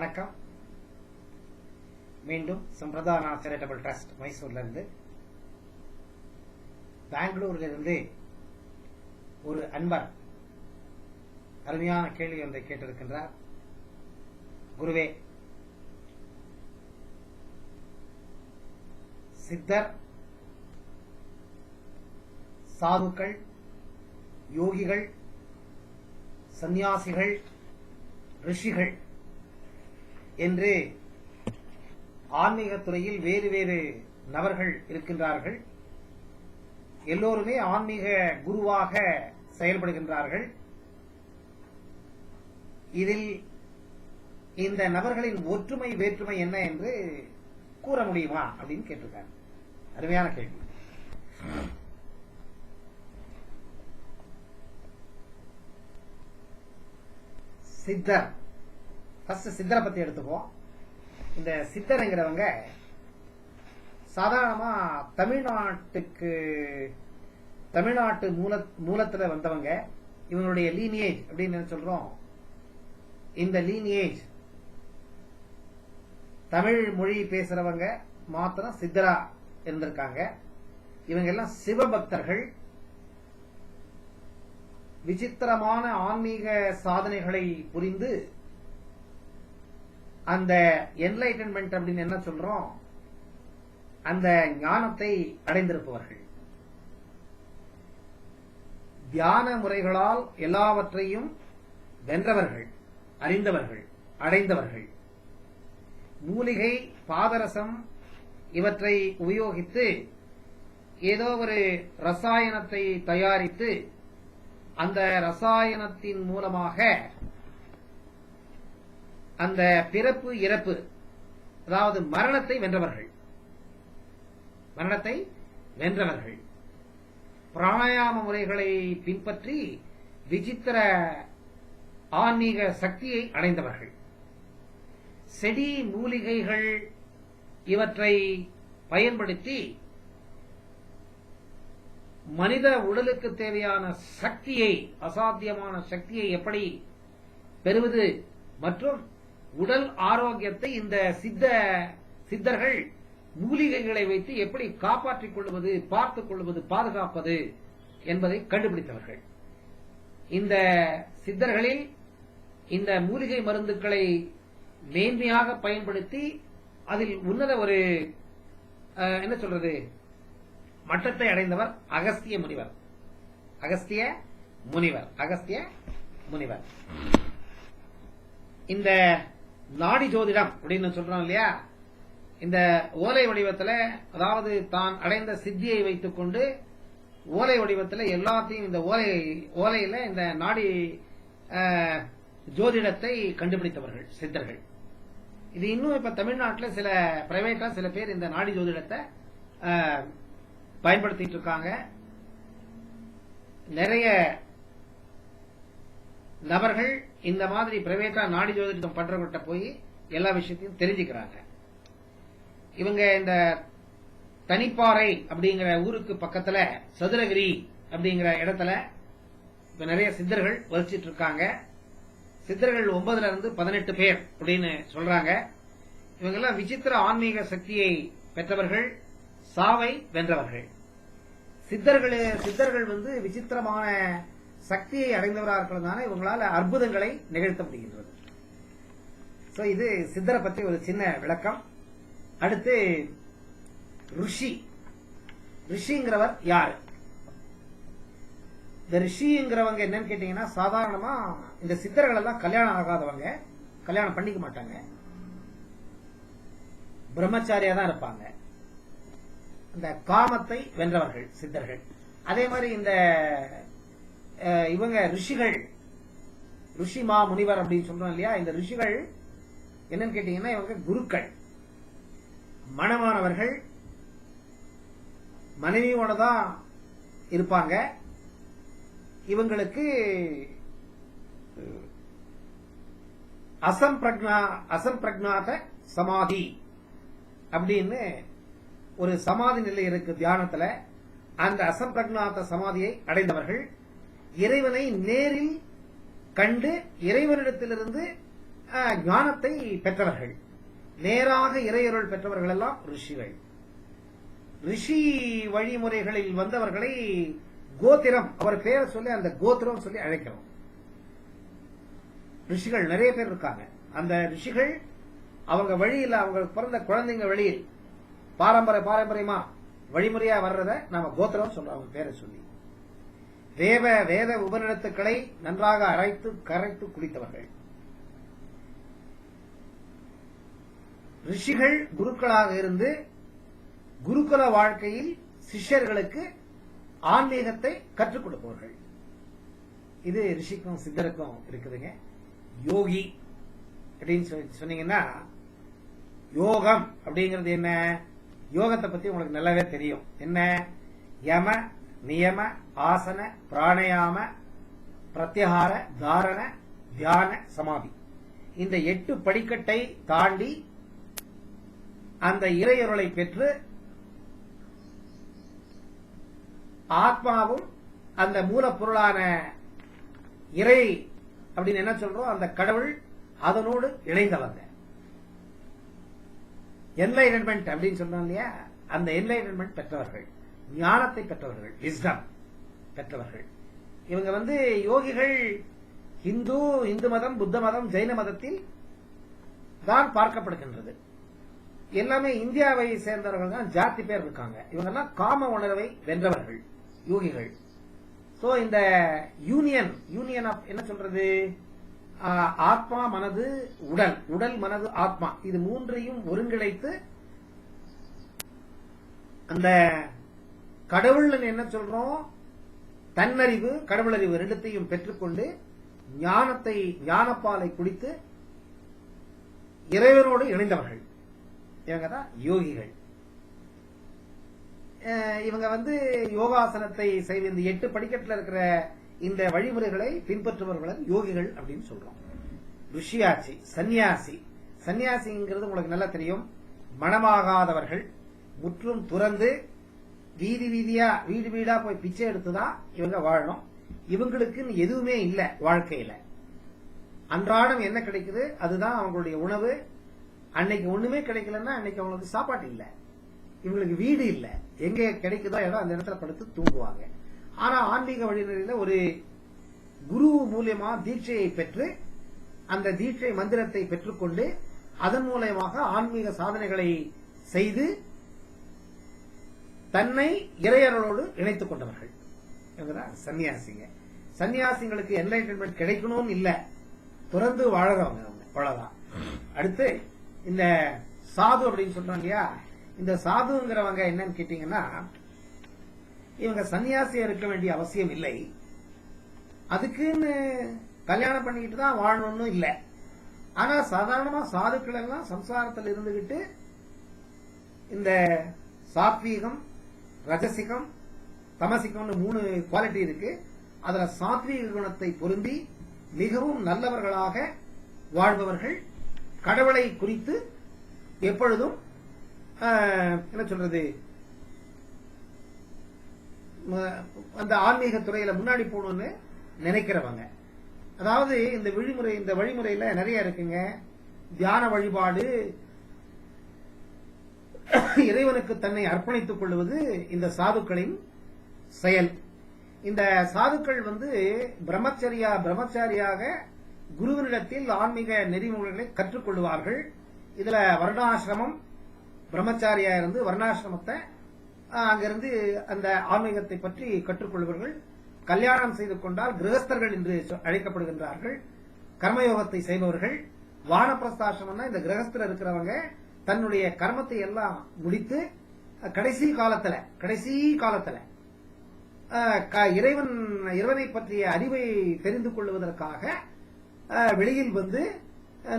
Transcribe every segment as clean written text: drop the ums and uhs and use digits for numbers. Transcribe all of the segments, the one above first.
வணக்கம். மீண்டும் சம்பிரதானா charitable trust மைசூர்ல இருந்து, பெங்களூர்ல இருந்து ஒரு அன்பர் அருமையான கேள்வி ஒன்றை கேட்டிருக்கின்றார். குருவே, சித்தர், சாதுக்கள், யோகிகள், சந்நியாசிகள், ரிஷிகள் என்று ஆன்மீக துறையில் வேறு வேறு நபர்கள் இருக்கின்றார்கள். எல்லோருமே ஆன்மீக குருவாக செயல்படுகின்றார்கள். இதில் இந்த நபர்களின் ஒற்றுமை வேற்றுமை என்ன என்று கூற முடியுமா அப்படின்னு கேட்டிருக்காங்க. அருமையான கேள்வி. சித்தர், சித்தரை பத்தி எடுத்துப்போம். இந்த சித்தர்ங்கிறவங்க சாதாரணமா தமிழ்நாட்டு மூலத்துல வந்தவங்க. இவங்களுடைய லீனியேஜ் அப்படின்னு சொல்றோம். இந்த லீனியேஜ் தமிழ் மொழி பேசுறவங்க மாத்திரம் சித்தரா இருந்திருக்காங்க. இவங்க எல்லாம் சிவபக்தர்கள். விசித்திரமான ஆன்மீக சாதனைகளை புரிந்து அந்த என்லைட்டன்மெண்ட் அப்படின்னு என்ன சொல்றோம், அந்த ஞானத்தை அடைந்திருப்பவர்கள். தியான முறைகளால் எல்லாவற்றையும் வென்றவர்கள், அறிந்தவர்கள், அடைந்தவர்கள். மூலிகை, பாதரசம் இவற்றை உபயோகித்து ஏதோ ஒரு ரசாயனத்தை தயாரித்து அந்த ரசாயனத்தின் மூலமாக அந்த பிறப்பு இறப்பு, அதாவது மரணத்தை வென்றவர்கள். பிராணாயாம முறைகளை பின்பற்றி விசித்திர ஆன்மீக சக்தியை அடைந்தவர்கள். செடி, மூலிகைகள் இவற்றை பயன்படுத்தி மனித உடலுக்கு தேவையான சக்தியை, அசாத்தியமான சக்தியை எப்படி பெறுவது மற்றும் உடல் ஆரோக்கியத்தை இந்த சித்தர்கள் மூலிகைகளை வைத்து எப்படி காப்பாற்றிக் கொள்வது, பார்த்துக் கொள்வது, பாதுகாப்பது என்பதை கண்டுபிடித்தவர்கள். இந்த சித்தர்களில் இந்த மூலிகை மருந்துகளை மேன்மையாக பயன்படுத்தி அதில் உன்னத ஒரு என்ன சொல்றது மட்டத்தை அடைந்தவர் அகஸ்திய முனிவர். இந்த நாடி ஜோதிடம் அப்படின்னு சொல்றோம் இல்லையா, இந்த ஓலை வடிவத்தில், அதாவது தான் அடைந்த சித்தியை வைத்துக் கொண்டு ஓலை வடிவத்தில் எல்லாத்தையும் இந்த ஓலையில இந்த நாடி ஜோதிடத்தை கண்டுபிடித்தவர்கள் சித்தர்கள். இது இன்னும் இப்ப தமிழ்நாட்டில் சில பிரைவேட்டா சில பேர் இந்த நாடி ஜோதிடத்தை பயன்படுத்திட்டு இருக்காங்க. நிறைய நபர்கள் இந்த மாதிரி பிரைவேட்டா நாடி ஜோதிடம் பண்றவங்கிட்ட போய் எல்லா விஷயத்தையும் தெரிஞ்சுக்கிறாங்க. இவங்க இந்த தனிப்பாறை அப்படிங்கிற ஊருக்கு பக்கத்துல சதுரகிரி அப்படிங்கிற இடத்துல இப்ப நிறைய சித்தர்கள் வசிச்சிட்டு இருக்காங்க. சித்தர்கள் 9 இருந்து 18 பேர் அப்படின்னு சொல்றாங்க. இவங்க எல்லாம் விசித்திர ஆன்மீக சக்தியை பெற்றவர்கள், சாவை வென்றவர்கள். சித்தர்கள் விசித்திரமான சக்தியை அடைந்தவர்களால் இவங்களால அற்புதங்களை நிகழ்த்த முடிகின்றது. இது சித்தரை பற்றி ஒரு சின்ன விளக்கம். அடுத்து ரிஷிங்கிறவர் யாரு? இந்த ரிஷிங்கிறவங்க என்னன்னு கேட்டீங்கன்னா, சாதாரணமா இந்த சித்தர்கள் எல்லாம் கல்யாணம் ஆகாதவங்க, கல்யாணம் பண்ணிக்க மாட்டாங்க, பிரம்மச்சாரியா தான் இருப்பாங்க. இந்த காமத்தை வென்றவர்கள் சித்தர்கள். அதே மாதிரி இந்த இவங்க ரிஷிகள், ரிஷிமா முனிவர் அப்படின்னு சொல்றோம் இல்லையா, இந்த ரிஷிகள் என்னன்னு கேட்டீங்கன்னா இவங்க குருக்கள், மணமானவர்கள், மனைவியோட தான் இருப்பாங்க. இவங்களுக்கு அசம்பிரக்ஞாத சமாதி அப்படின்னு ஒரு சமாதி நிலை இருக்கு தியானத்துல. அந்த அசம்பிரக்ஞாத சமாதியை அடைந்தவர்கள் இறைவனை நேரில் கண்டு இறைவனிடத்திலிருந்து ஞானத்தை பெற்றவர்கள். நேராக இறையருள் பெற்றவர்கள் எல்லாம் ரிஷிகள். ரிஷி வழிமுறைகளில் வந்தவர்களை கோத்திரம், அவர் பேரை சொல்லி அந்த கோத்திரம் சொல்லி அழைக்கிறோம். ரிஷிகள் நிறைய பேர் இருக்காங்க. அந்த ரிஷிகள் அவங்க வழியில், அவங்க பிறந்த குழந்தைங்க வழியில் பாரம்பரியமா வழிமுறையா வர்றத நாம கோத்திரம் சொல்றோம் அவங்க பேரை சொல்லி. வேத உபநிடத்துக்களை நன்றாக அரைத்து கரைத்து குடித்தவர்கள். ரிஷிகள் குருக்களாக இருந்து குருகுல வாழ்க்கையில் சிஷ்யர்களுக்கு ஆன்மீகத்தை கற்றுக் கொடுப்பவர்கள். இது ரிஷிக்கும் சித்தருக்கும் இருக்குதுங்க. யோகி அப்படின்னு சொன்னீங்கன்னா, யோகம் அப்படிங்கிறது என்ன? யோகத்தை பத்தி உங்களுக்கு நல்லாவே தெரியும். என்ன? யம நியம ஆசன பிராணயாம பிரத்யஹார தாரண தியான சமாதி, இந்த 8 படிக்கட்டை தாண்டி அந்த இறையருளை பெற்று ஆத்மாவும் அந்த மூலப்பொருளான இறை அப்படின்னு என்ன சொல்றோம், அந்த கடவுள் அதனோடு இணைந்தவங்க. என்லைட்டன்மெண்ட் அப்படின்னு சொல்றோம் இல்லையா, அந்த என்லைட்டன்மெண்ட் பெற்றவர்கள், ஞானத்தை பெற்றவர்கள், விஸ்டம் பெற்றவர்கள். இவங்க யோகிகள் இந்து மதம், புத்த மதம், ஜெயின மதத்தில் தான் பார்க்கப்படுகின்றது. எல்லாமே இந்தியாவை சேர்ந்தவர்கள் தான் ஜாதி பேர் இருக்காங்க. இவங்கெல்லாம் காம உணர்வை வென்றவர்கள் யோகிகள். சோ இந்த யூனியன் ஆஃப் என்ன சொல்றது, ஆத்மா மனது உடல் மனது ஆத்மா, இது மூன்றையும் ஒருங்கிணைத்து அந்த கடவுள் என்ன சொல்றோம், தன்னறிவு கடவுளறிவு ரெண்டுத்தையும் பெற்றுக்கொண்டு ஞானப்பாலை குடித்து இறைவனோடு இணைந்தவர்கள். இவங்க தான் யோகிகள். இவங்க யோகாசனத்தை செய்த இந்த 8 படிக்கட்டில் இருக்கிற இந்த வழிமுறைகளை பின்பற்றுபவர்கள் யோகிகள் அப்படின்னு சொல்றோம். ருஷியாச்சி, சன்னியாசிங்கிறது உங்களுக்கு நல்லா தெரியும். மனமாகாதவர்கள், முற்றும் துறந்து வீடு வீடா போய் பிச்சை எடுத்துதான் இவங்க வாழணும். இவங்களுக்கு எதுவுமே இல்லை வாழ்க்கையில. அன்றாடம் என்ன கிடைக்குது அதுதான் அவங்களுடைய உணவு. அன்னைக்கு ஒண்ணுமே கிடைக்கலன்னா அன்னைக்கு அவங்களுக்கு சாப்பாடு இல்லை. இவங்களுக்கு வீடு இல்லை, எங்க கிடைக்குதோ இடம் அந்த இடத்துல படுத்து தூங்குவாங்க. ஆனா ஆன்மீக வழிமுறையில ஒரு குரு மூலியமா தீட்சையை பெற்று அந்த தீட்சை மந்திரத்தை பெற்றுக்கொண்டு அதன் மூலயமாக ஆன்மீக சாதனைகளை செய்து தன்னை இறையர்களோடு இணைத்துக் கொண்டவர்கள் சன்னியாசிங்க. சன்னியாசிங்களுக்கு என்லைட்டன்மெண்ட் கிடைக்கணும்னு இல்ல, துறந்து வாழறவங்க அவ்வளவுதான். அடுத்து இந்த சாது அப்படின்னு சொல்றாங்க இல்லையா, இந்த சாதுங்கிறவங்க என்னன்னு கேட்டீங்கன்னா, இவங்க சன்னியாசியா இருக்க வேண்டிய அவசியம் இல்லை. அதுக்குன்னு கல்யாணம் பண்ணிக்கிட்டு தான் வாழணும்னு இல்ல. ஆனா சாதாரணமா சாதுக்கள் எல்லாம் சம்சாரத்தில் இருந்துகிட்டு இந்த சாத்வீகம், ரஜசிகம், தமசிகம்னு 3 குவாலிட்டி இருக்கு. அதுல சாத்வீக குணத்தை பொருந்தி மிகவும் நல்லவர்களாக வாழ்பவர்கள், கடவுளை குறித்து எப்பொழுதும் என்ன சொல்றது, அந்த ஆன்மீக துறையில முன்னாடி போகணும்னு நினைக்கிறவங்க. அதாவது இந்த வழிமுறையில நிறைய இருக்குங்க. தியான வழிபாடு, இறைவனுக்கு தன்னை அர்ப்பணித்துக் கொள்வது இந்த சாதுக்களின் செயல். இந்த சாதுக்கள் பிரம்மச்சாரியாக குருவினிடத்தில் ஆன்மீக நெறிமுறைகளை கற்றுக்கொள்வார்கள். இதுல வர்ணாசிரமம், பிரம்மச்சாரியா இருந்து வர்ணாசிரமத்தை அங்கிருந்து அந்த ஆன்மீகத்தை பற்றி கற்றுக்கொள்வார்கள். கல்யாணம் செய்து கொண்டால் கிரகஸ்தர்கள் என்று அழைக்கப்படுகின்றார்கள். கர்மயோகத்தை செய்பவர்கள். வானப்பிரஸ்தாசிரமம்னா இந்த கிரகஸ்தர் இருக்கிறவங்க தன்னுடைய கர்மத்தை எல்லாம் முடித்து கடைசி காலத்துல இறைவனை பற்றிய அறிவை தெரிந்து கொள்வதற்காக வெளியில்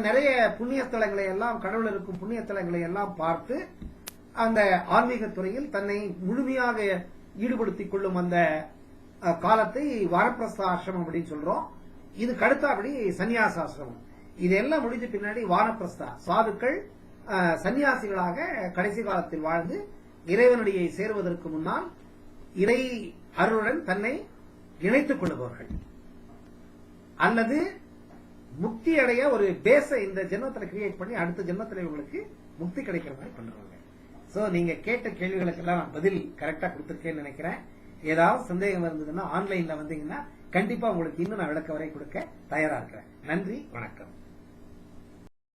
நிறைய புண்ணிய ஸ்தலங்களை எல்லாம், கடவுள் இருக்கும் புண்ணிய ஸ்தலங்களை எல்லாம் பார்த்து அந்த ஆன்மீக துறையில் தன்னை முழுமையாக ஈடுபடுத்திக் கொள்ளும் அந்த காலத்தை வானப்பிரஸ்தாசிரமம் அப்படின்னு சொல்றோம். இதுக்கு அடுத்தபடி சன்னியாசாசிரமம். இதெல்லாம் முடிஞ்ச பின்னாடி வானப்பிரஸ்தா சாதுக்கள் சன்னியாசிகளாக கடைசி காலத்தில் வாழ்ந்து இறைவனுடைய சேருவதற்கு முன்னால் இறை அருளுடன் தன்னை இணைத்துக் கொள்ளுபவர்கள். அல்லது முக்தி அடைய ஒரு பேஸ இந்த ஜென்மத்துல கிரியேட் பண்ணி அடுத்த ஜென்மத்துல உங்களுக்கு முக்தி கிடைக்கிற மாதிரி பண்ணுவாங்க. சோ நீங்க கேட்ட கேள்விகளுக்கெல்லாம் நான் பதில் கரெக்டா கொடுத்துருக்கேன்னு நினைக்கிறேன். ஏதாவது சந்தேகம் இருந்ததுன்னா ஆன்லைன்ல வந்தீங்கன்னா கண்டிப்பா உங்களுக்கு இன்னும் நான் விளக்க வரை கொடுக்க தயாரா இருக்கிறேன். நன்றி, வணக்கம்.